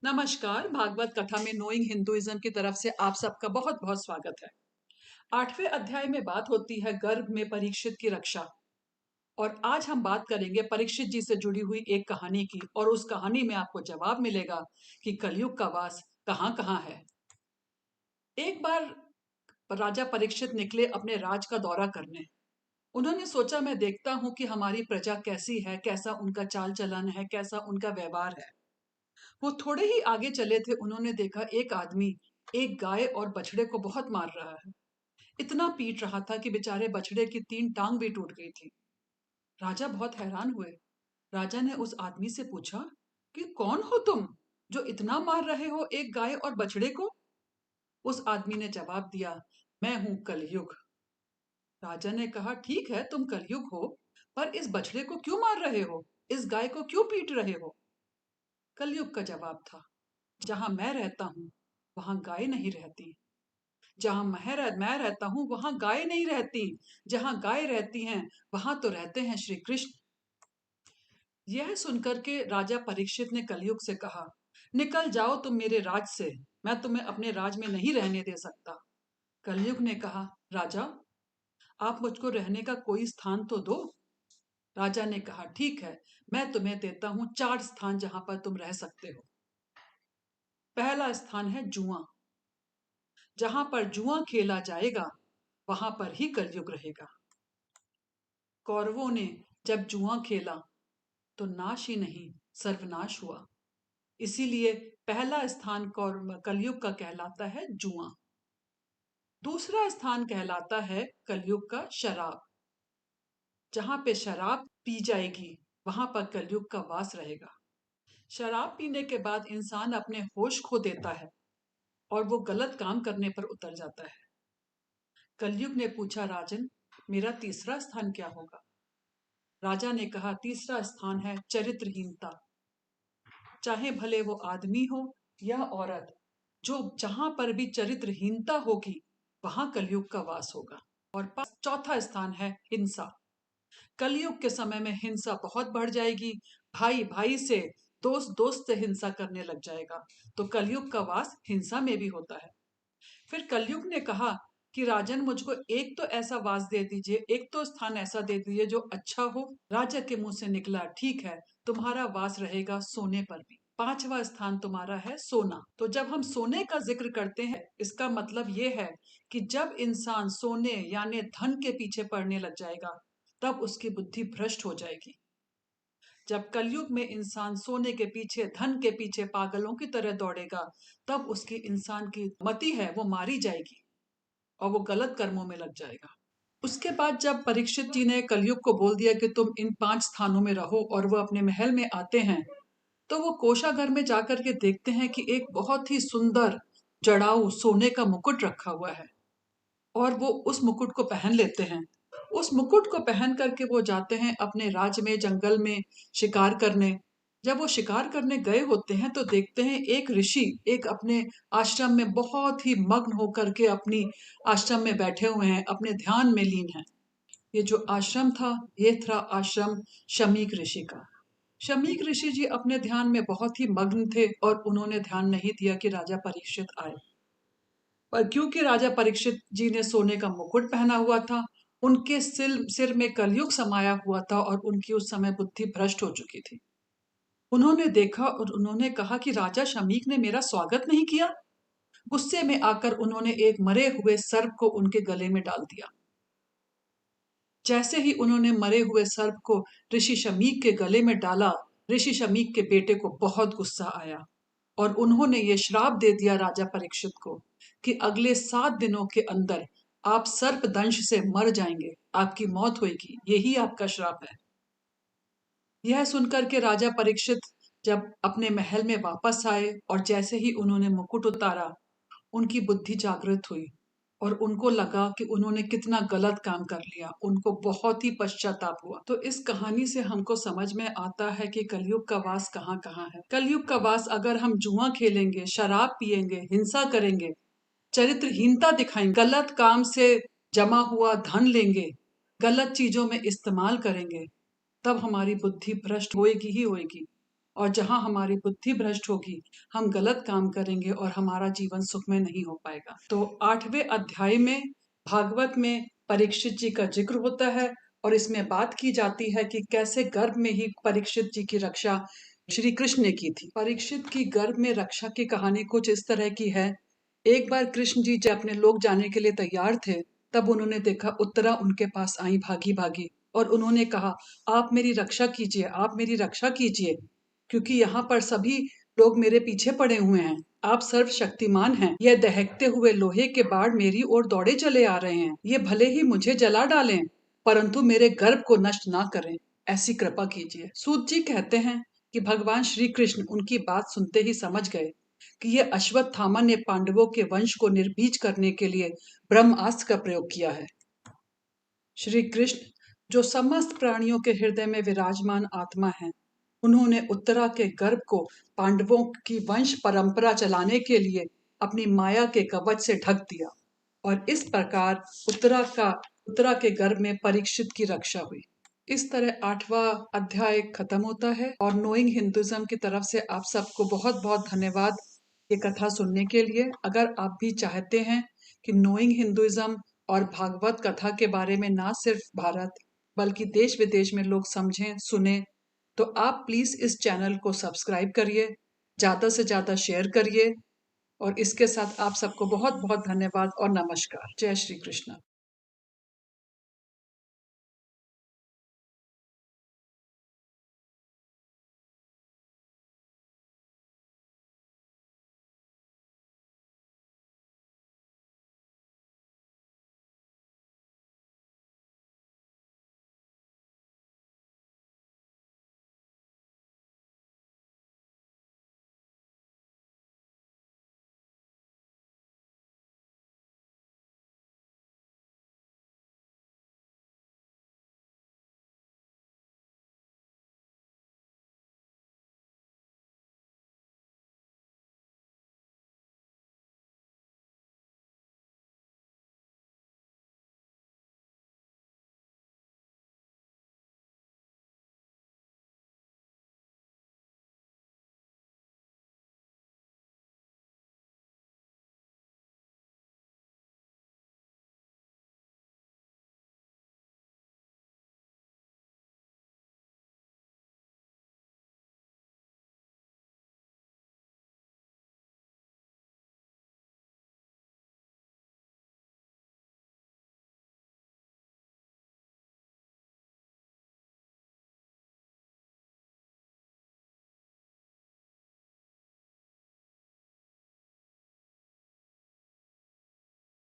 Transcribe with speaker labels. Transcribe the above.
Speaker 1: नमस्कार, भागवत कथा में नोइंग हिंदुइज्म की तरफ से आप सबका बहुत बहुत स्वागत है। 8वें अध्याय में बात होती है गर्भ में परीक्षित की रक्षा। और आज हम बात करेंगे परीक्षित जी से जुड़ी हुई एक कहानी की, और उस कहानी में आपको जवाब मिलेगा कि कलयुग का वास कहाँ कहाँ है। एक बार राजा परीक्षित निकले अपने राज का दौरा करने। उन्होंने सोचा, मैं देखता हूँ कि हमारी प्रजा कैसी है, कैसा उनका चाल चलन है, कैसा उनका व्यवहार है। वो थोड़े ही आगे चले थे, उन्होंने देखा एक आदमी एक गाय और बछड़े को बहुत मार रहा है। इतना पीट रहा था कि बेचारे बछड़े की 3 टांग भी टूट गई थी। राजा बहुत हैरान हुए। राजा ने उस आदमी से पूछा कि कौन हो तुम जो इतना मार रहे हो एक गाय और बछड़े को। उस आदमी ने जवाब दिया, मैं हूं कलयुग। राजा ने कहा, ठीक है तुम कलयुग हो, पर इस बछड़े को क्यों मार रहे हो, इस गाय को क्यों पीट रहे हो। कलयुग का जवाब था, जहां मैं रहता हूं वहां गाय नहीं रहती। जहां मैं रहता हूं वहां गाय नहीं रहती। जहां गाय रहती हैं वहां तो रहते हैं श्री कृष्ण। यह सुनकर के राजा परीक्षित ने कलयुग से कहा, निकल जाओ तुम मेरे राज से, मैं तुम्हें अपने राज में नहीं रहने दे सकता। कलयुग ने कहा, राजा आप मुझको रहने का कोई स्थान तो दो। राजा ने कहा, ठीक है, मैं तुम्हें देता हूं 4 स्थान जहां पर तुम रह सकते हो। पहला स्थान है जुआ। जहां पर जुआ खेला जाएगा वहां पर ही कलयुग रहेगा। कौरवों ने जब जुआ खेला तो नाश ही नहीं सर्वनाश हुआ। इसीलिए पहला स्थान कलयुग का कहलाता है जुआ। दूसरा स्थान कहलाता है कलयुग का शराब। जहां पे शराब पी जाएगी वहां पर कलयुग का वास रहेगा। शराब पीने के बाद इंसान अपने होश खो देता है और वो गलत काम करने पर उतर जाता है। कलयुग ने पूछा, राजन मेरा तीसरा स्थान क्या होगा। राजा ने कहा, तीसरा स्थान है चरित्रहीनता। चाहे भले वो आदमी हो या औरत, जो जहां पर भी चरित्रहीनता होगी वहां कलयुग का वास होगा। और चौथा स्थान है हिंसा। कलयुग के समय में हिंसा बहुत बढ़ जाएगी। भाई भाई से, दोस्त दोस्त से हिंसा करने लग जाएगा। तो कलयुग का वास हिंसा में भी होता है। फिर कलयुग ने कहा कि राजन मुझको एक तो ऐसा वास दे दीजिए, एक तो स्थान ऐसा दे दीजिए जो अच्छा हो। राजा के मुंह से निकला, ठीक है, तुम्हारा वास रहेगा सोने पर भी। पांचवा स्थान तुम्हारा है सोना। तो जब हम सोने का जिक्र करते हैं, इसका मतलब ये है कि जब इंसान सोने यानी धन के पीछे पड़ने लग जाएगा तब उसकी बुद्धि भ्रष्ट हो जाएगी। जब कलयुग में इंसान सोने के पीछे, धन के पीछे पागलों की तरह दौड़ेगा, तब उसकी इंसान की मति है वो मारी जाएगी और वो गलत कर्मों में लग जाएगा। उसके बाद जब परीक्षित जी ने कलयुग को बोल दिया कि तुम इन 5 स्थानों में रहो, और वो अपने महल में आते हैं, तो वो कोषागार में जाकर के देखते हैं कि एक बहुत ही सुंदर जड़ाऊ सोने का मुकुट रखा हुआ है, और वो उस मुकुट को पहन लेते हैं। उस मुकुट को पहन करके वो जाते हैं अपने राज्य में, जंगल में शिकार करने। जब वो शिकार करने गए होते हैं तो देखते हैं एक ऋषि एक अपने आश्रम में बहुत ही मग्न होकर के अपनी आश्रम में बैठे हुए हैं, अपने ध्यान में लीन हैं। ये जो आश्रम था, ये था आश्रम शमीक ऋषि का। शमीक ऋषि जी अपने ध्यान में बहुत ही मग्न थे और उन्होंने ध्यान नहीं दिया कि राजा परीक्षित आए। पर क्योंकि राजा परीक्षित जी ने सोने का मुकुट पहना हुआ था, उनके सिर में कलयुग समाया हुआ था और उनकी उस समय बुद्धि भ्रष्ट हो चुकी थी। उन्होंने देखा और उन्होंने कहा कि राजा शमीक ने मेरा स्वागत नहीं किया। गुस्से में आकर उन्होंने एक मरे हुए सर्प को उनके गले में डाल दिया। जैसे ही उन्होंने मरे हुए सर्प को ऋषि शमीक के गले में डाला, ऋषि शमीक के बेटे को बहुत गुस्सा आया और उन्होंने ये श्राप दे दिया राजा परीक्षित को कि अगले 7 दिनों के अंदर आप सर्प दंश से मर जाएंगे, आपकी मौत होगी, यही आपका श्राप है। यह सुनकर के राजा परीक्षित जब अपने महल में वापस आए और जैसे ही उन्होंने मुकुट उतारा, उनकी बुद्धि जागृत हुई और उनको लगा कि उन्होंने कितना गलत काम कर लिया। उनको बहुत ही पश्चाताप हुआ। तो इस कहानी से हमको समझ में आता है कि कलयुग का वास कहाँ कहाँ है। कलयुग का वास अगर हम जुआ खेलेंगे, शराब पिएंगे, हिंसा करेंगे, चरित्रहीनता दिखाएंगे, गलत काम से जमा हुआ धन लेंगे, गलत चीजों में इस्तेमाल करेंगे, तब हमारी बुद्धि भ्रष्ट होएगी ही होएगी। और जहाँ हमारी बुद्धि भ्रष्ट होगी, हम गलत काम करेंगे और हमारा जीवन सुखमय नहीं हो पाएगा। तो 8वें अध्याय में भागवत में परीक्षित जी का जिक्र होता है और इसमें बात की जाती है कि कैसे गर्भ में ही परीक्षित जी की रक्षा श्री कृष्ण ने की थी। परीक्षित की गर्भ में रक्षा की कहानी कुछ इस तरह की है। एक बार कृष्ण जी जब अपने लोग जाने के लिए तैयार थे, तब उन्होंने देखा उत्तरा उनके पास आई भागी भागी और उन्होंने कहा, आप मेरी रक्षा कीजिए, आप मेरी रक्षा कीजिए, क्योंकि यहाँ पर सभी लोग मेरे पीछे पड़े हुए हैं। आप सर्वशक्तिमान हैं। यह दहकते हुए लोहे के बाढ़ मेरी ओर दौड़े चले आ रहे हैं। ये भले ही मुझे जला डालें, परंतु मेरे गर्भ को नष्ट ना करें। ऐसी कृपा कीजिए। सूत जी कहते हैं कि भगवान श्री कृष्ण उनकी बात सुनते ही समझ गए कि ये अश्वत्थामा ने पांडवों के वंश को निर्बीज करने के लिए ब्रह्मास्त्र का प्रयोग किया है। श्री कृष्ण, जो समस्त प्राणियों के हृदय में विराजमान आत्मा हैं, उन्होंने उत्तरा के गर्भ को पांडवों की वंश परंपरा चलाने के लिए अपनी माया के कवच से ढक दिया और इस प्रकार उत्तरा के गर्भ में परीक्षित की रक्षा हुई। इस तरह 8वां अध्याय खत्म होता है और नोइंग हिंदुइज्म की तरफ से आप सबको बहुत बहुत धन्यवाद ये कथा सुनने के लिए। अगर आप भी चाहते हैं कि नोइंग हिंदुइज्म और भागवत कथा के बारे में ना सिर्फ भारत बल्कि देश विदेश में लोग समझें सुने, तो आप प्लीज इस चैनल को सब्सक्राइब करिए, ज़्यादा से ज़्यादा शेयर करिए और इसके साथ आप सबको बहुत बहुत धन्यवाद और नमस्कार। जय श्री कृष्ण।